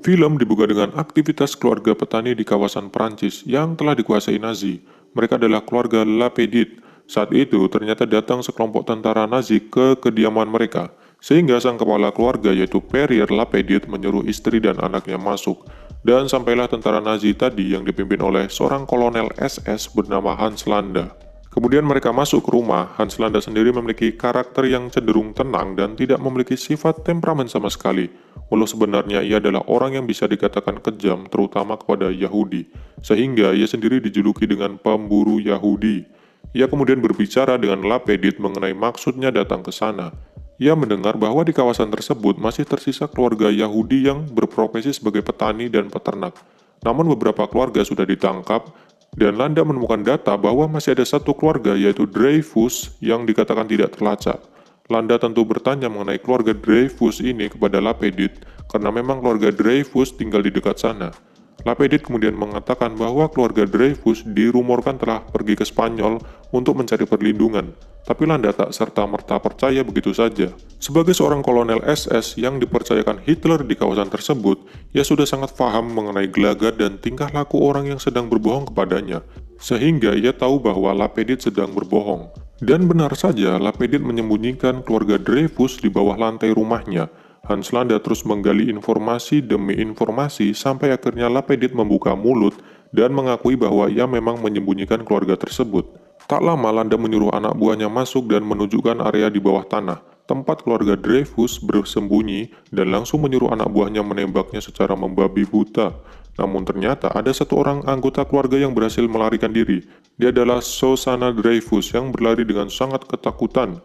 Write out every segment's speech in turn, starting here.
Film dibuka dengan aktivitas keluarga petani di kawasan Prancis yang telah dikuasai Nazi. Mereka adalah keluarga Lapedit. Saat itu ternyata datang sekelompok tentara Nazi ke kediaman mereka, sehingga sang kepala keluarga yaitu Perrier Lapedit menyuruh istri dan anaknya masuk. Dan sampailah tentara Nazi tadi yang dipimpin oleh seorang kolonel SS bernama Hans Landa. Kemudian mereka masuk ke rumah. Hans Landa sendiri memiliki karakter yang cenderung tenang dan tidak memiliki sifat temperamen sama sekali. Walau sebenarnya ia adalah orang yang bisa dikatakan kejam, terutama kepada Yahudi. Sehingga ia sendiri dijuluki dengan pemburu Yahudi. Ia kemudian berbicara dengan Lapedit mengenai maksudnya datang ke sana. Ia mendengar bahwa di kawasan tersebut masih tersisa keluarga Yahudi yang berprofesi sebagai petani dan peternak. Namun beberapa keluarga sudah ditangkap, dan Landa menemukan data bahwa masih ada satu keluarga yaitu Dreyfus yang dikatakan tidak terlacak. Landa tentu bertanya mengenai keluarga Dreyfus ini kepada Lapedit karena memang keluarga Dreyfus tinggal di dekat sana. Lapedit kemudian mengatakan bahwa keluarga Dreyfus dirumorkan telah pergi ke Spanyol untuk mencari perlindungan, tapi Landa tak serta-merta percaya begitu saja. Sebagai seorang kolonel SS yang dipercayakan Hitler di kawasan tersebut, ia sudah sangat paham mengenai gelagat dan tingkah laku orang yang sedang berbohong kepadanya, sehingga ia tahu bahwa Lapedit sedang berbohong. Dan benar saja, Lapedit menyembunyikan keluarga Dreyfus di bawah lantai rumahnya. Hans Landa terus menggali informasi demi informasi sampai akhirnya Lapedit membuka mulut dan mengakui bahwa ia memang menyembunyikan keluarga tersebut. Tak lama Landa menyuruh anak buahnya masuk dan menunjukkan area di bawah tanah, tempat keluarga Dreyfus bersembunyi, dan langsung menyuruh anak buahnya menembaknya secara membabi buta. Namun ternyata ada satu orang anggota keluarga yang berhasil melarikan diri. Dia adalah Shoshana Dreyfus yang berlari dengan sangat ketakutan.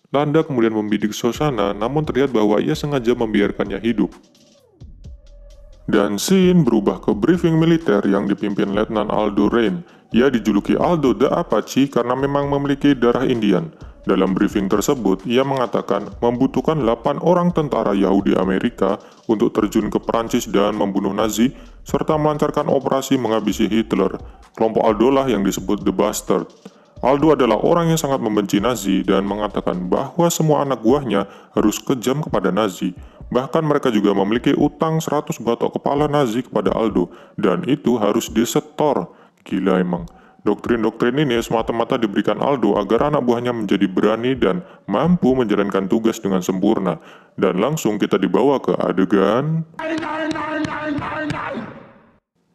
Landa kemudian membidik Shoshana, namun terlihat bahwa ia sengaja membiarkannya hidup. Dan scene berubah ke briefing militer yang dipimpin Letnan Aldo Rain. Ia dijuluki Aldo the Apache karena memang memiliki darah Indian. Dalam briefing tersebut, ia mengatakan membutuhkan 8 orang tentara Yahudi Amerika untuk terjun ke Prancis dan membunuh Nazi, serta melancarkan operasi menghabisi Hitler. Kelompok Aldo lah yang disebut The Bastard. Aldo adalah orang yang sangat membenci Nazi dan mengatakan bahwa semua anak buahnya harus kejam kepada Nazi. Bahkan mereka juga memiliki utang 100 batok kepala Nazi kepada Aldo, dan itu harus disetor. Gila emang. Doktrin-doktrin ini semata-mata diberikan Aldo agar anak buahnya menjadi berani dan mampu menjalankan tugas dengan sempurna. Dan langsung kita dibawa ke adegan...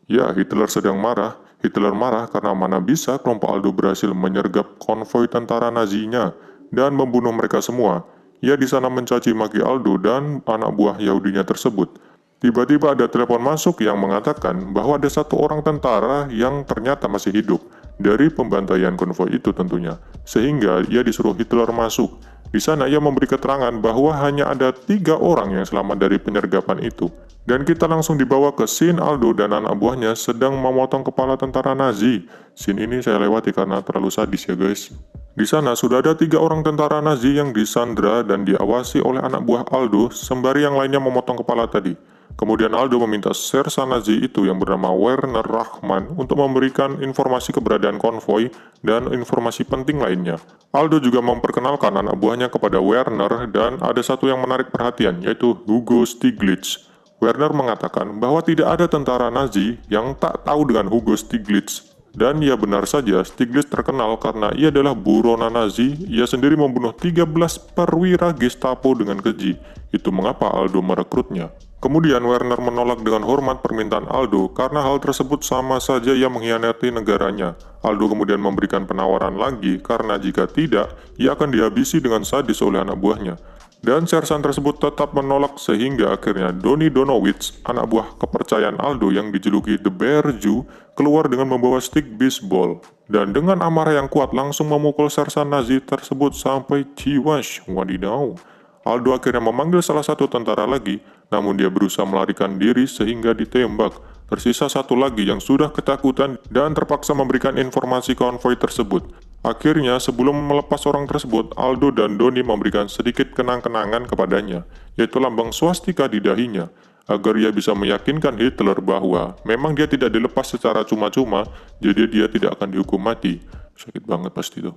Ya, Hitler sedang marah. Hitler marah karena mana bisa kelompok Aldo berhasil menyergap konvoi tentara Nazinya dan membunuh mereka semua. Ia di sana mencaci maki Aldo dan anak buah Yahudinya tersebut. Tiba-tiba ada telepon masuk yang mengatakan bahwa ada satu orang tentara yang ternyata masih hidup dari pembantaian konvoi itu tentunya. Sehingga ia disuruh Hitler masuk. Di sana ia memberi keterangan bahwa hanya ada 3 orang yang selamat dari penyergapan itu. Dan kita langsung dibawa ke scene Aldo dan anak buahnya sedang memotong kepala tentara Nazi. Scene ini saya lewati karena terlalu sadis ya guys. Di sana sudah ada 3 orang tentara Nazi yang disandra dan diawasi oleh anak buah Aldo sembari yang lainnya memotong kepala tadi. Kemudian Aldo meminta sersan Nazi itu yang bernama Werner Rahman untuk memberikan informasi keberadaan konvoi dan informasi penting lainnya. Aldo juga memperkenalkan anak buahnya kepada Werner dan ada satu yang menarik perhatian yaitu Hugo Stiglitz. Werner mengatakan bahwa tidak ada tentara Nazi yang tak tahu dengan Hugo Stiglitz. Dan ya benar saja, Stiglitz terkenal karena ia adalah buronan Nazi. Ia sendiri membunuh 13 perwira Gestapo dengan keji. Itu mengapa Aldo merekrutnya. Kemudian Werner menolak dengan hormat permintaan Aldo karena hal tersebut sama saja ia mengkhianati negaranya. Aldo kemudian memberikan penawaran lagi karena jika tidak, ia akan dihabisi dengan sadis oleh anak buahnya. Dan sersan tersebut tetap menolak sehingga akhirnya Donny Donowitz, anak buah kepercayaan Aldo yang dijuluki The Bear Jew, keluar dengan membawa stick baseball. Dan dengan amarah yang kuat langsung memukul sersan Nazi tersebut sampai ciwas. Wadidaw. Aldo akhirnya memanggil salah satu tentara lagi, namun dia berusaha melarikan diri sehingga ditembak. Tersisa satu lagi yang sudah ketakutan dan terpaksa memberikan informasi konvoi tersebut. Akhirnya, sebelum melepas orang tersebut, Aldo dan Donny memberikan sedikit kenang-kenangan kepadanya, yaitu lambang swastika di dahinya, agar ia bisa meyakinkan Hitler bahwa memang dia tidak dilepas secara cuma-cuma, jadi dia tidak akan dihukum mati. Sakit banget pasti itu.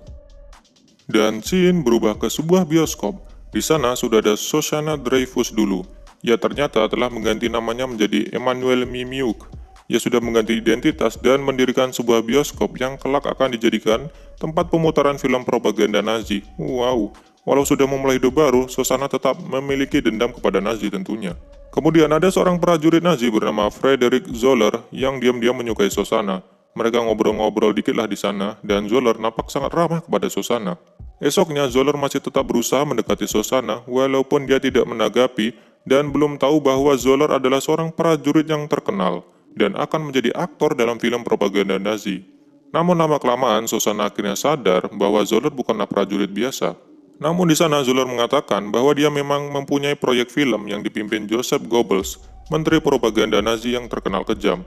Dan scene berubah ke sebuah bioskop. Di sana sudah ada Shoshana Dreyfus dulu. ia ternyata telah mengganti namanya menjadi Emmanuel Mimiuk. Ia sudah mengganti identitas dan mendirikan sebuah bioskop yang kelak akan dijadikan tempat pemutaran film propaganda Nazi. Wow, walau sudah memulai hidup baru, Sosana tetap memiliki dendam kepada Nazi tentunya. Kemudian ada seorang prajurit Nazi bernama Frederick Zoller yang diam-diam menyukai Sosana. Mereka ngobrol-ngobrol dikitlah di sana, dan Zoller nampak sangat ramah kepada Sosana. Esoknya, Zoller masih tetap berusaha mendekati Sosana, walaupun dia tidak menanggapi dan belum tahu bahwa Zoller adalah seorang prajurit yang terkenal dan akan menjadi aktor dalam film propaganda Nazi. Namun lama-kelamaan, Sosana akhirnya sadar bahwa Zoller bukanlah prajurit biasa. Namun di sana Zoller mengatakan bahwa dia memang mempunyai proyek film yang dipimpin Joseph Goebbels, menteri propaganda Nazi yang terkenal kejam.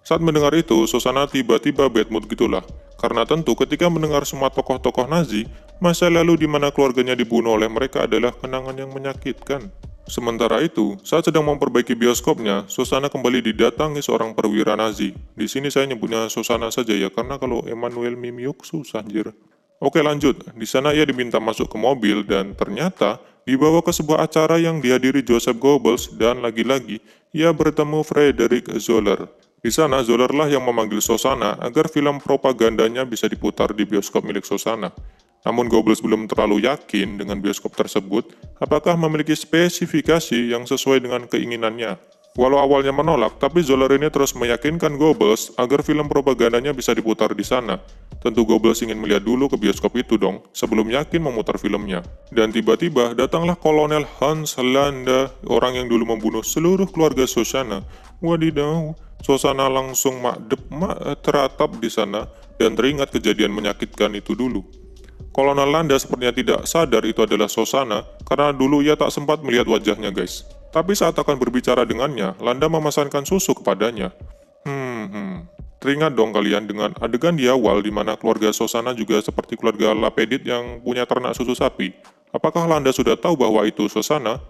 Saat mendengar itu, Sosana tiba-tiba bad mood gitulah. Karena tentu ketika mendengar semua tokoh-tokoh Nazi, masa lalu di mana keluarganya dibunuh oleh mereka adalah kenangan yang menyakitkan. Sementara itu, saat sedang memperbaiki bioskopnya, Sosana kembali didatangi seorang perwira Nazi. Di sini saya nyebutnya Sosana saja ya, karena kalau Emmanuel Mimiuk susah anjir. Oke lanjut, di sana ia diminta masuk ke mobil dan ternyata dibawa ke sebuah acara yang dihadiri Joseph Goebbels dan lagi-lagi ia bertemu Frederick Zoller. Di sana Zoller lah yang memanggil Sosana agar film propagandanya bisa diputar di bioskop milik Sosana. Namun Goebbels belum terlalu yakin dengan bioskop tersebut apakah memiliki spesifikasi yang sesuai dengan keinginannya. Walau awalnya menolak, tapi Zoller ini terus meyakinkan Goebbels agar film propagandanya bisa diputar di sana. Tentu Goebbels ingin melihat dulu ke bioskop itu dong, sebelum yakin memutar filmnya. Dan tiba-tiba datanglah Kolonel Hans Landa, orang yang dulu membunuh seluruh keluarga Sosana. Wadidaw, Sosana langsung teratap di sana dan teringat kejadian menyakitkan itu dulu. Kolonel Landa sepertinya tidak sadar itu adalah Sosana karena dulu ia tak sempat melihat wajahnya guys. Tapi saat akan berbicara dengannya, Landa memesankan susu kepadanya. Teringat dong kalian dengan adegan di awal di mana keluarga Sosana juga seperti keluarga Lapedit yang punya ternak susu sapi. Apakah Landa sudah tahu bahwa itu Sosana?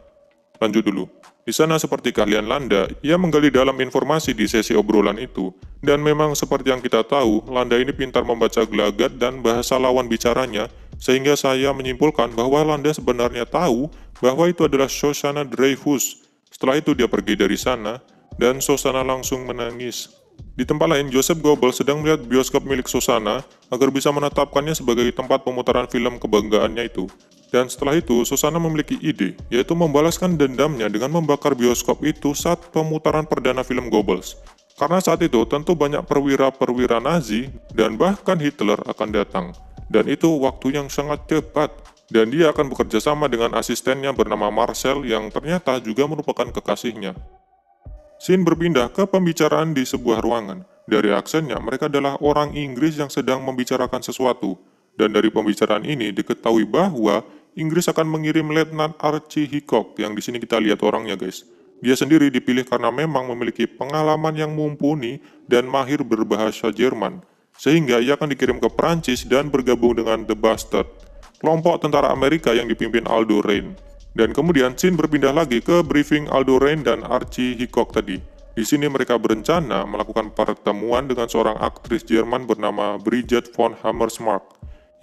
Lanjut dulu. Di sana seperti keahlian Landa, ia menggali dalam informasi di sesi obrolan itu. Dan memang seperti yang kita tahu, Landa ini pintar membaca gelagat dan bahasa lawan bicaranya, sehingga saya menyimpulkan bahwa Landa sebenarnya tahu bahwa itu adalah Shoshana Dreyfus. Setelah itu dia pergi dari sana, dan Shoshana langsung menangis. Di tempat lain, Joseph Goebbels sedang melihat bioskop milik Shoshana agar bisa menetapkannya sebagai tempat pemutaran film kebanggaannya itu. Dan setelah itu, Sosana memiliki ide, yaitu membalaskan dendamnya dengan membakar bioskop itu saat pemutaran perdana film Goebbels. Karena saat itu tentu banyak perwira-perwira Nazi dan bahkan Hitler akan datang. Dan itu waktu yang sangat cepat. Dan dia akan bekerja sama dengan asistennya bernama Marcel yang ternyata juga merupakan kekasihnya. Scene berpindah ke pembicaraan di sebuah ruangan. Dari aksennya, mereka adalah orang Inggris yang sedang membicarakan sesuatu. Dan dari pembicaraan ini diketahui bahwa Inggris akan mengirim Letnan Archie Hickok yang di sini kita lihat orangnya guys. Dia sendiri dipilih karena memang memiliki pengalaman yang mumpuni dan mahir berbahasa Jerman. Sehingga ia akan dikirim ke Prancis dan bergabung dengan The Bastard, kelompok tentara Amerika yang dipimpin Aldo Raine. Dan kemudian scene berpindah lagi ke briefing Aldo Raine dan Archie Hickok tadi. Di sini mereka berencana melakukan pertemuan dengan seorang aktris Jerman bernama Bridget von Hammersmark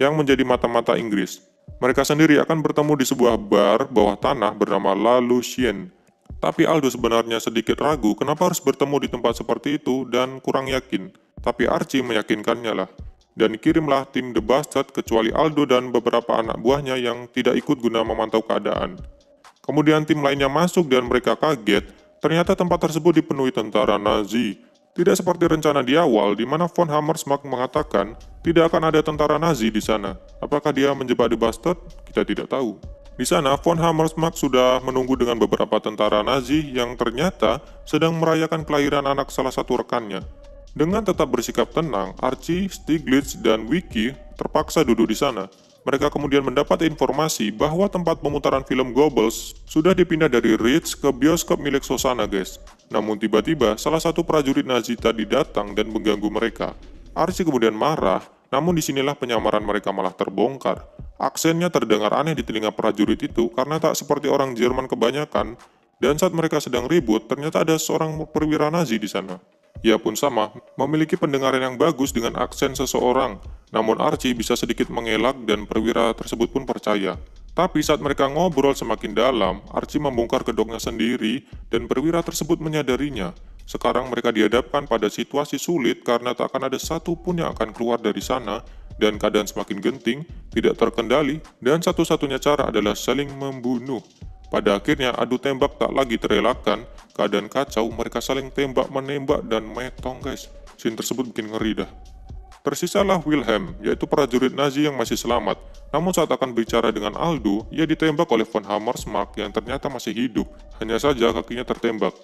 yang menjadi mata-mata Inggris. Mereka sendiri akan bertemu di sebuah bar bawah tanah bernama La Lucien. Tapi Aldo sebenarnya sedikit ragu kenapa harus bertemu di tempat seperti itu dan kurang yakin. Tapi Archie meyakinkannya lah. Dan kirimlah tim The Bastard kecuali Aldo dan beberapa anak buahnya yang tidak ikut guna memantau keadaan. Kemudian tim lainnya masuk dan mereka kaget, ternyata tempat tersebut dipenuhi tentara Nazi. Tidak seperti rencana di awal, di mana von Hammersmark mengatakan tidak akan ada tentara Nazi di sana. Apakah dia menjebak The Bastard? Kita tidak tahu. Di sana, von Hammersmark sudah menunggu dengan beberapa tentara Nazi yang ternyata sedang merayakan kelahiran anak salah satu rekannya. Dengan tetap bersikap tenang, Archie, Stiglitz, dan Wiki terpaksa duduk di sana. Mereka kemudian mendapat informasi bahwa tempat pemutaran film Goebbels sudah dipindah dari Ritz ke bioskop milik Sosana guys. Namun tiba-tiba salah satu prajurit Nazi tadi datang dan mengganggu mereka. Archie kemudian marah, namun disinilah penyamaran mereka malah terbongkar. Aksennya terdengar aneh di telinga prajurit itu karena tak seperti orang Jerman kebanyakan. Dan saat mereka sedang ribut, ternyata ada seorang perwira Nazi di sana. Ia pun sama, memiliki pendengaran yang bagus dengan aksen seseorang. Namun Archie bisa sedikit mengelak dan perwira tersebut pun percaya. Tapi saat mereka ngobrol semakin dalam, Archie membongkar kedoknya sendiri dan perwira tersebut menyadarinya. Sekarang mereka dihadapkan pada situasi sulit karena tak akan ada satupun yang akan keluar dari sana dan keadaan semakin genting, tidak terkendali, dan satu-satunya cara adalah saling membunuh. Pada akhirnya adu tembak tak lagi terelakkan, keadaan kacau, mereka saling tembak-menembak dan metong guys. Scene tersebut bikin ngeri dah. Tersisalah Wilhelm, yaitu prajurit Nazi yang masih selamat. Namun saat akan bicara dengan Aldo, ia ditembak oleh von Hammersmark yang ternyata masih hidup. Hanya saja kakinya tertembak.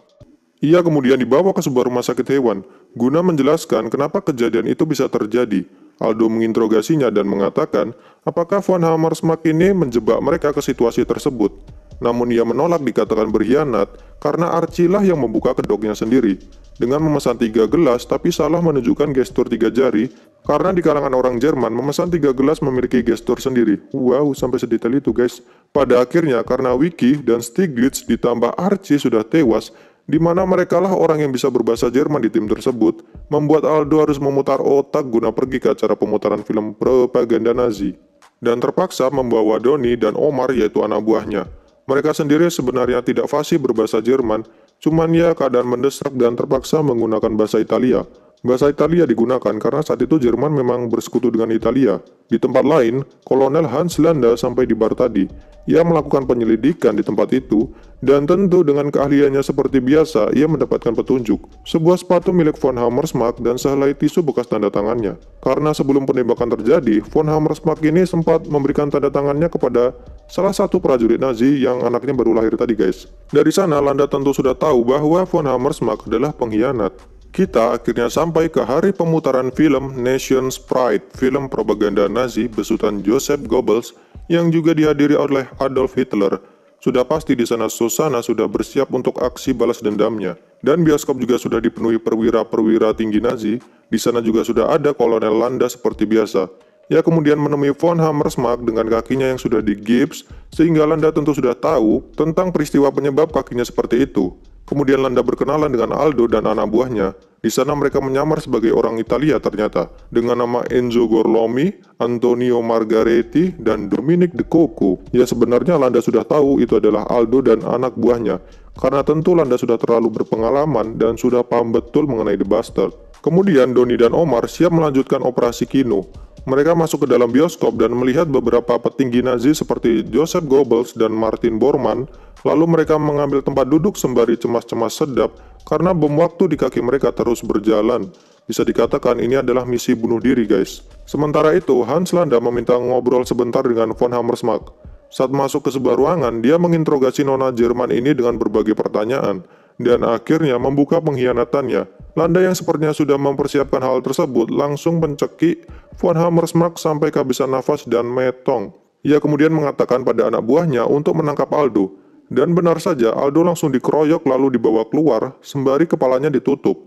Ia kemudian dibawa ke sebuah rumah sakit hewan, guna menjelaskan kenapa kejadian itu bisa terjadi. Aldo menginterogasinya dan mengatakan, apakah von Hammersmark ini menjebak mereka ke situasi tersebut. Namun ia menolak dikatakan berkhianat karena Archie lah yang membuka kedoknya sendiri. Dengan memesan 3 gelas tapi salah menunjukkan gestur 3 jari, karena di kalangan orang Jerman memesan 3 gelas memiliki gestur sendiri. Wow, sampai sedetail itu guys. Pada akhirnya karena Wiki dan Stiglitz ditambah Archie sudah tewas, di mana mereka lah orang yang bisa berbahasa Jerman di tim tersebut, membuat Aldo harus memutar otak guna pergi ke acara pemutaran film propaganda Nazi. Dan terpaksa membawa Doni dan Omar yaitu anak buahnya. Mereka sendiri sebenarnya tidak fasih berbahasa Jerman, cuman ya keadaan mendesak dan terpaksa menggunakan bahasa Italia. Bahasa Italia digunakan karena saat itu Jerman memang bersekutu dengan Italia. Di tempat lain, Kolonel Hans Landa sampai di bar tadi. Ia melakukan penyelidikan di tempat itu, dan tentu dengan keahliannya seperti biasa, ia mendapatkan petunjuk. Sebuah sepatu milik von Hammersmark dan sehelai tisu bekas tanda tangannya. Karena sebelum penembakan terjadi, von Hammersmark ini sempat memberikan tanda tangannya kepada salah satu prajurit Nazi yang anaknya baru lahir tadi guys. Dari sana, Landa tentu sudah tahu bahwa von Hammersmark adalah pengkhianat. Kita akhirnya sampai ke hari pemutaran film Nation's Pride, film propaganda Nazi besutan Joseph Goebbels yang juga dihadiri oleh Adolf Hitler. Sudah pasti di sana Susanna sudah bersiap untuk aksi balas dendamnya. Dan bioskop juga sudah dipenuhi perwira-perwira tinggi Nazi. Di sana juga sudah ada Kolonel Landa seperti biasa. Ia kemudian menemui von Hammersmark dengan kakinya yang sudah digips, sehingga Landa tentu sudah tahu tentang peristiwa penyebab kakinya seperti itu. Kemudian Landa berkenalan dengan Aldo dan anak buahnya. Di sana mereka menyamar sebagai orang Italia ternyata, dengan nama Enzo Gorlomi, Antonio Margaretti, dan Dominic De Coco. Ya sebenarnya Landa sudah tahu itu adalah Aldo dan anak buahnya, karena tentu Landa sudah terlalu berpengalaman dan sudah paham betul mengenai The Bastard. Kemudian Doni dan Omar siap melanjutkan operasi Kino. Mereka masuk ke dalam bioskop dan melihat beberapa petinggi Nazi seperti Joseph Goebbels dan Martin Bormann. Lalu mereka mengambil tempat duduk sembari cemas-cemas sedap karena bom waktu di kaki mereka terus berjalan. Bisa dikatakan ini adalah misi bunuh diri guys. Sementara itu Hans Landa meminta ngobrol sebentar dengan von Hammersmark. Saat masuk ke sebuah ruangan, dia menginterogasi nona Jerman ini dengan berbagai pertanyaan. Dan akhirnya membuka pengkhianatannya. Landa yang sepertinya sudah mempersiapkan hal tersebut langsung mencekik von Hammersmark sampai kehabisan nafas dan metong. Ia kemudian mengatakan pada anak buahnya untuk menangkap Aldo. Dan benar saja Aldo langsung dikeroyok lalu dibawa keluar sembari kepalanya ditutup.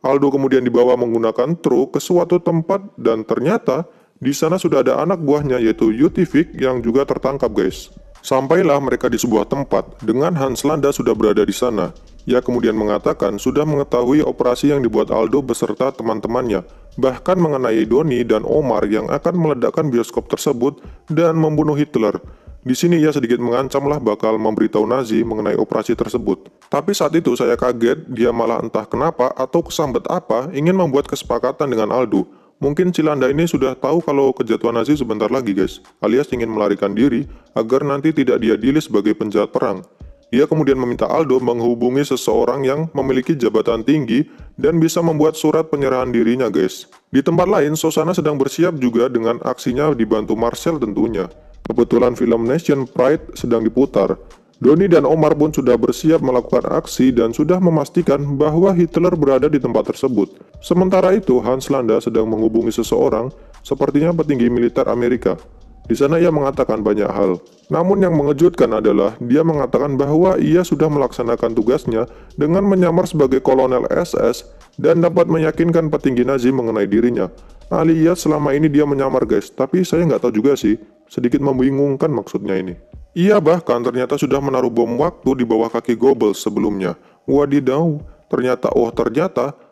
Aldo kemudian dibawa menggunakan truk ke suatu tempat dan ternyata di sana sudah ada anak buahnya yaitu Jutivik yang juga tertangkap guys. Sampailah mereka di sebuah tempat dengan Hans Landa sudah berada di sana. Ia kemudian mengatakan sudah mengetahui operasi yang dibuat Aldo beserta teman-temannya, bahkan mengenai Doni dan Omar yang akan meledakkan bioskop tersebut dan membunuh Hitler. Di sini ia sedikit mengancamlah bakal memberitahu Nazi mengenai operasi tersebut. Tapi saat itu saya kaget, dia malah entah kenapa atau kesambet apa ingin membuat kesepakatan dengan Aldo. Mungkin Cilanda ini sudah tahu kalau kejatuhan Nazi sebentar lagi guys, alias ingin melarikan diri agar nanti tidak diadili sebagai penjahat perang. Dia kemudian meminta Aldo menghubungi seseorang yang memiliki jabatan tinggi dan bisa membuat surat penyerahan dirinya guys. Di tempat lain, Susanna sedang bersiap juga dengan aksinya dibantu Marcel tentunya. Kebetulan film Nation Pride sedang diputar. Doni dan Omar pun sudah bersiap melakukan aksi dan sudah memastikan bahwa Hitler berada di tempat tersebut. Sementara itu, Hans Landa sedang menghubungi seseorang, sepertinya petinggi militer Amerika. Di sana ia mengatakan banyak hal. Namun yang mengejutkan adalah dia mengatakan bahwa ia sudah melaksanakan tugasnya dengan menyamar sebagai kolonel SS dan dapat meyakinkan petinggi Nazi mengenai dirinya. Alias selama ini dia menyamar guys, tapi saya nggak tahu juga sih, sedikit membingungkan maksudnya ini. Ia bahkan ternyata sudah menaruh bom waktu di bawah kaki Goebbels sebelumnya. Wadidaw, ternyata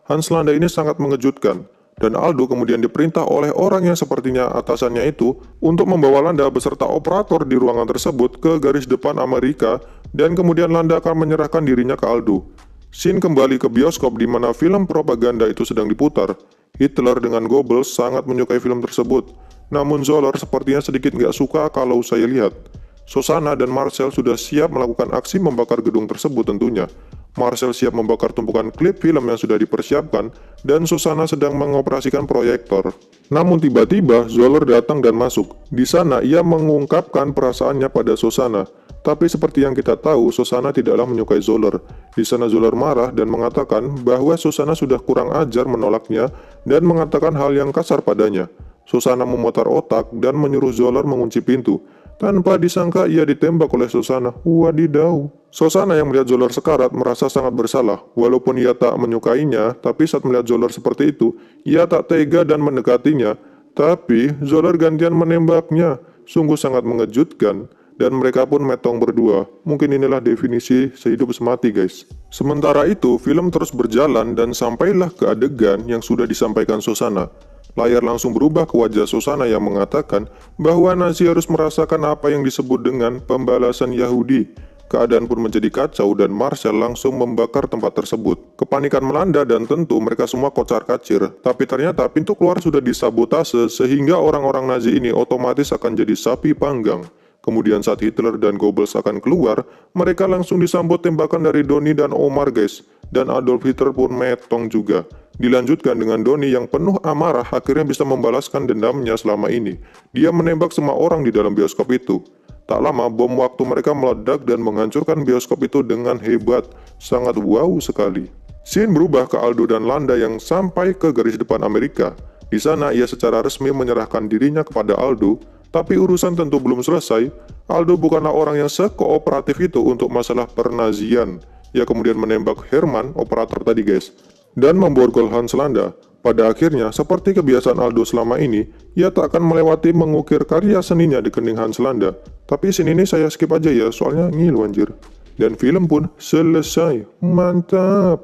Hans Landa ini sangat mengejutkan. Dan Aldo kemudian diperintah oleh orang yang sepertinya atasannya itu untuk membawa Landa beserta operator di ruangan tersebut ke garis depan Amerika, dan kemudian Landa akan menyerahkan dirinya ke Aldo. Scene kembali ke bioskop di mana film propaganda itu sedang diputar. Hitler dengan Goebbels sangat menyukai film tersebut. Namun Zoller sepertinya sedikit nggak suka kalau saya lihat. Shosanna dan Marcel sudah siap melakukan aksi membakar gedung tersebut tentunya. Marcel siap membakar tumpukan klip film yang sudah dipersiapkan, dan Shosanna sedang mengoperasikan proyektor. Namun tiba-tiba Zoller datang dan masuk. Di sana ia mengungkapkan perasaannya pada Shosanna. Tapi seperti yang kita tahu, Shosanna tidaklah menyukai Zoller. Di sana Zoller marah dan mengatakan bahwa Shosanna sudah kurang ajar menolaknya dan mengatakan hal yang kasar padanya. Shosanna memutar otak dan menyuruh Zoller mengunci pintu. Tanpa disangka ia ditembak oleh Shosanna. Wadidaw. Shosanna yang melihat Zoller sekarat merasa sangat bersalah. Walaupun ia tak menyukainya, tapi saat melihat Zoller seperti itu, ia tak tega dan mendekatinya. Tapi Zoller gantian menembaknya. Sungguh sangat mengejutkan. Dan mereka pun metong berdua. Mungkin inilah definisi sehidup semati, guys. Sementara itu, film terus berjalan dan sampailah ke adegan yang sudah disampaikan Shosanna. Layar langsung berubah ke wajah Shosanna yang mengatakan bahwa Nazi harus merasakan apa yang disebut dengan pembalasan Yahudi. Keadaan pun menjadi kacau dan Marcel langsung membakar tempat tersebut. Kepanikan melanda dan tentu mereka semua kocar-kacir. Tapi ternyata pintu keluar sudah disabotase sehingga orang-orang Nazi ini otomatis akan jadi sapi panggang. Kemudian saat Hitler dan Goebbels akan keluar, mereka langsung disambut tembakan dari Doni dan Omar, guys. Dan Adolf Hitler pun metong juga. Dilanjutkan dengan Doni yang penuh amarah akhirnya bisa membalaskan dendamnya selama ini. Dia menembak semua orang di dalam bioskop itu. Tak lama bom waktu mereka meledak dan menghancurkan bioskop itu dengan hebat. Sangat wow sekali. Scene berubah ke Aldo dan Landa yang sampai ke garis depan Amerika. Di sana ia secara resmi menyerahkan dirinya kepada Aldo. Tapi urusan tentu belum selesai. Aldo bukanlah orang yang sekooperatif itu untuk masalah pernazian. Ia kemudian menembak Herman, operator tadi, guys, dan memborgol Hans Landa. Pada akhirnya, seperti kebiasaan Aldo selama ini, ia tak akan melewati mengukir karya seninya di kening Hans Landa. Tapi scene ini saya skip aja ya, soalnya ngilu anjir. Dan film pun selesai. Mantap!